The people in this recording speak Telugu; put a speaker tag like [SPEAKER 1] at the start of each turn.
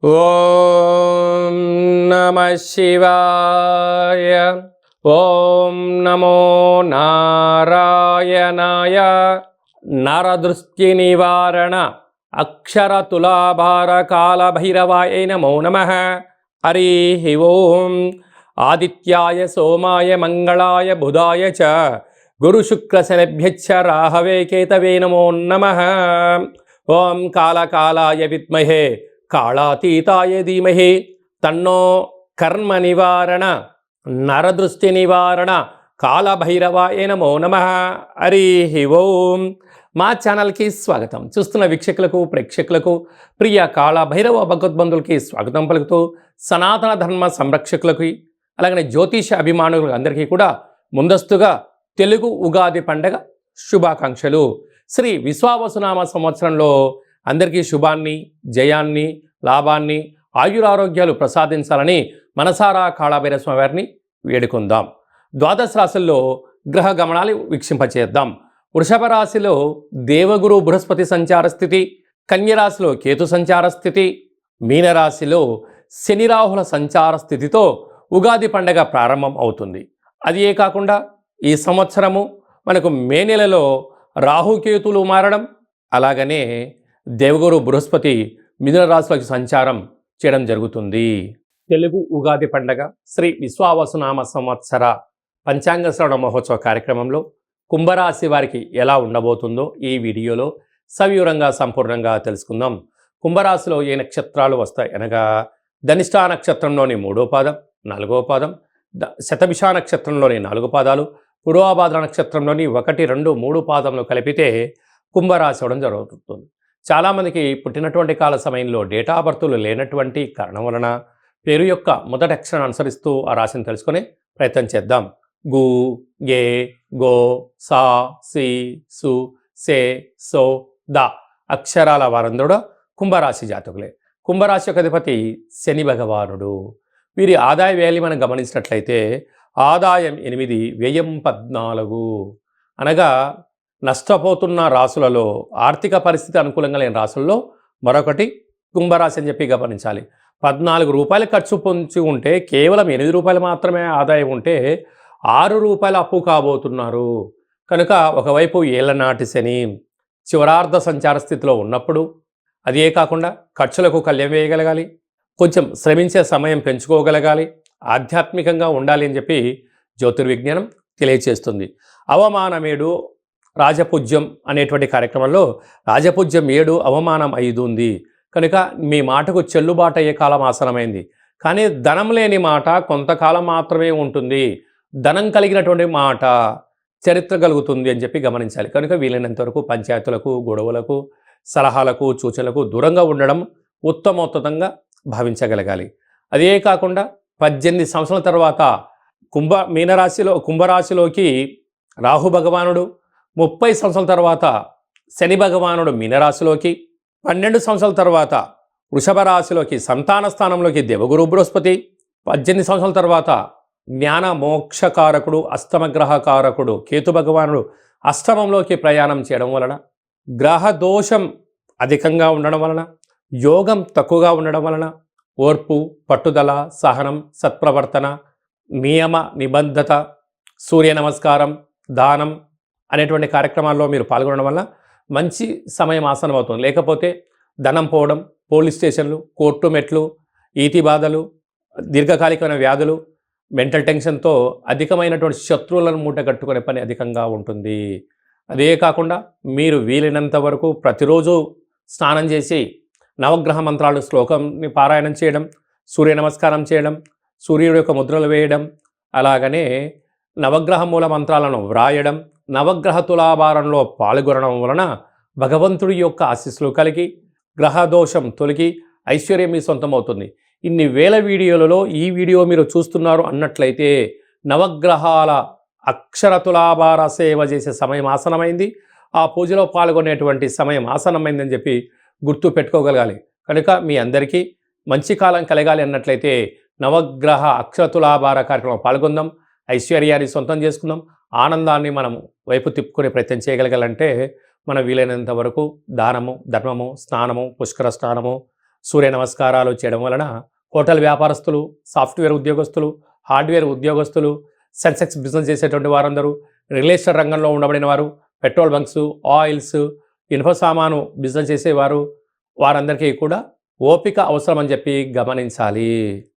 [SPEAKER 1] ఓం నమః శివాయ. ఓం నమో నారాయణాయ. నరదృష్టి నివారణ అక్షర తులాభార కాల భైరవాయ నమో నమః. హరి ఓం. ఆదిత్యాయ సోమాయ మంగళాయ బుధాయ చ గురు శుక్ర శనిభ్యశ్చ రాహవే కేతవే నమో నమః. ఓం కాళకాలాయ విద్మహే కాళాతీతాయ ధీమహి తన్నో కర్మ నివారణ నరదృష్టి నివారణ కాళభైరవాయ నమో నమః. హరి ఓం. మా ఛానల్కి స్వాగతం. చూస్తున్న వీక్షకులకు ప్రేక్షకులకు ప్రియ కాళభైరవ భగవద్బంధులకి స్వాగతం పలుకుతూ సనాతన ధర్మ సంరక్షకులకి అలాగనే జ్యోతిష అభిమానులకు అందరికీ కూడా ముందస్తుగా తెలుగు ఉగాది పండగ శుభాకాంక్షలు. శ్రీ విశ్వావసునామ సంవత్సరంలో అందరికీ శుభాన్ని, జయాన్ని, లాభాన్ని, ఆయురారోగ్యాలు ప్రసాదించాలని మనసారా కాళభైరవ స్వామి వారిని వేడుకుందాం. ద్వాదశ రాశుల్లో గ్రహ గమనాలు వీక్షింపచేద్దాం. వృషభ రాశిలో దేవగురు బృహస్పతి సంచార స్థితి, కన్యరాశిలో కేతు సంచార స్థితి, మీనరాశిలో శని రాహుల సంచార స్థితితో ఉగాది పండగ ప్రారంభం అవుతుంది. అదే కాకుండా ఈ సంవత్సరము మనకు మే నెలలో రాహుకేతులు మారడం, అలాగనే దేవగురు బృహస్పతి మిథున రాశిలోకి సంచారం చేయడం జరుగుతుంది. తెలుగు ఉగాది పండగ శ్రీ విశ్వావసునామ సంవత్సర పంచాంగ శ్రవణ మహోత్సవ కార్యక్రమంలో కుంభరాశి వారికి ఎలా ఉండబోతుందో ఈ వీడియోలో సవివరంగా సంపూర్ణంగా తెలుసుకుందాం. కుంభరాశిలో ఏ నక్షత్రాలు వస్తాయి అనగా ధనిష్ఠా నక్షత్రంలోని 3వ పాదం, 4వ పాదం, శతభిష నక్షత్రంలోని 4 పాదాలు, పూర్వభాద్ర నక్షత్రంలోని 1, 2, 3 పాదంలో కలిపితే కుంభరాశి అవడం జరుగుతుంది. చాలామందికి పుట్టినటువంటి కాల సమయంలో డేటా బర్తులు లేనటువంటి కారణం వలన పేరు యొక్క మొదటి అక్షరాన్ని అనుసరిస్తూ ఆ రాశిని తెలుసుకునే ప్రయత్నం చేద్దాం. గు, గే, గో, సా, సి, సు, సే, సో, ద అక్షరాల వారందరూ కుంభరాశి జాతకులే. కుంభరాశి యొక్క అధిపతి శని భగవానుడు. వీరి ఆదాయ వ్యయాన్ని మనం గమనించినట్లయితే ఆదాయం 8, వ్యయం 14. అనగా నష్టపోతున్న రాశులలో ఆర్థిక పరిస్థితి అనుకూలంగా లేని రాశుల్లో మరొకటి కుంభరాశి అని చెప్పి గమనించాలి. 14 రూపాయలు ఖర్చు పొంచి ఉంటే కేవలం 8 రూపాయలు మాత్రమే ఆదాయం ఉంటే 6 రూపాయలు అప్పు కాబోతున్నారు. కనుక ఒకవైపు ఏళ్లనాటి శని చివరార్ధ సంచార స్థితిలో ఉన్నప్పుడు అదే కాకుండా ఖర్చులకు కళ్యం వేయగలగాలి, కొంచెం శ్రమించే సమయం పెంచుకోగలగాలి, ఆధ్యాత్మికంగా ఉండాలి అని చెప్పి జ్యోతిర్విజ్ఞానం తెలియచేస్తుంది. అవమానమేడు రాజపూజ్యం అనేటువంటి కార్యక్రమంలో రాజపూజ్యం 7, అవమానం 5 ఉంది. కనుక మీ మాటకు చెల్లుబాటు అయ్యే కాలం ఆసనమైంది. కానీ ధనం లేని మాట కొంతకాలం మాత్రమే ఉంటుంది, ధనం కలిగినటువంటి మాట చరిత్ర కలుగుతుంది అని చెప్పి గమనించాలి. కనుక వీలైనంత వరకు పంచాయతీలకు, గొడవలకు, సలహాలకు, సూచనలకు దూరంగా ఉండడం ఉత్తమోత్తమంగా భావించగలగాలి. అదే కాకుండా 18 సంవత్సరాల తర్వాత కుంభరాశిలోకి రాహు భగవానుడు, 30 సంవత్సరాల తర్వాత శని భగవానుడు మీనరాశిలోకి, 12 సంవత్సరాల తర్వాత వృషభ రాశిలోకి సంతాన స్థానంలోకి దేవగురు బృహస్పతి, 18 సంవత్సరాల తర్వాత జ్ఞాన మోక్షకారకుడు అష్టమగ్రహకారకుడు కేతు భగవానుడు అష్టమంలోకి ప్రయాణం చేయడం వలన, గ్రహ దోషం అధికంగా ఉండడం వలన, యోగం తక్కువగా ఉండడం వలన ఓర్పు, పట్టుదల, సహనం, సత్ప్రవర్తన, నియమ నిబద్ధత, సూర్య నమస్కారం, దానం అనేటువంటి కార్యక్రమాల్లో మీరు పాల్గొనడం వల్ల మంచి సమయం ఆసనం అవుతుంది. లేకపోతే ధనం పోవడం, పోలీస్ స్టేషన్లు, కోర్టు మెట్లు, ఈతి బాధలు, దీర్ఘకాలికమైన వ్యాధులు, మెంటల్ టెన్షన్తో అధికమైనటువంటి శత్రువులను మూట కట్టుకునే పని అధికంగా ఉంటుంది. అదే కాకుండా మీరు వీలైనంత వరకు ప్రతిరోజు స్నానం చేసి నవగ్రహ మంత్రాలు శ్లోకంని పారాయణం చేయడం, సూర్య నమస్కారం చేయడం, సూర్యుడి యొక్క ముద్రలు వేయడం, అలాగనే నవగ్రహ మూల మంత్రాలను వ్రాయడం, నవగ్రహ తులాభారంలో పాల్గొనడం వలన భగవంతుడి యొక్క ఆశీస్సులు కలిగి గ్రహదోషం తొలగి ఐశ్వర్యం మీ సొంతమవుతుంది. ఇన్ని వేల వీడియోలలో ఈ వీడియో మీరు చూస్తున్నారు అన్నట్లయితే నవగ్రహాల అక్షర తులాభార సేవ చేసే సమయం ఆసనమైంది, ఆ పూజలో పాల్గొనేటువంటి సమయం ఆసనమైందని చెప్పి గుర్తు పెట్టుకోగలగాలి. కనుక మీ అందరికీ మంచి కాలం కలగాలి అన్నట్లయితే నవగ్రహ అక్షర తులాభార కార్యక్రమం పాల్గొందాం, ఐశ్వర్యాన్ని సొంతం చేసుకుందాం, ఆనందాన్ని మనం వైపు తిప్పుకునే ప్రయత్నం చేయగలగాలంటే మనం వీలైనంత వరకు దానము, ధర్మము, స్నానము, పుష్కర స్నానము, సూర్య నమస్కారాలు చేయడం వలన హోటల్ వ్యాపారస్తులు, సాఫ్ట్వేర్ ఉద్యోగస్తులు, హార్డ్వేర్ ఉద్యోగస్తులు, సెన్సెక్స్ బిజినెస్ చేసేటువంటి వారందరూ, రియల్ ఎస్టేట్ రంగంలో ఉండబడిన వారు, పెట్రోల్ బంక్స్, ఆయిల్స్, ఇనుప సామాను బిజినెస్ చేసేవారు, వారందరికీ కూడా ఓపిక అవసరం అని చెప్పి గమనించాలి.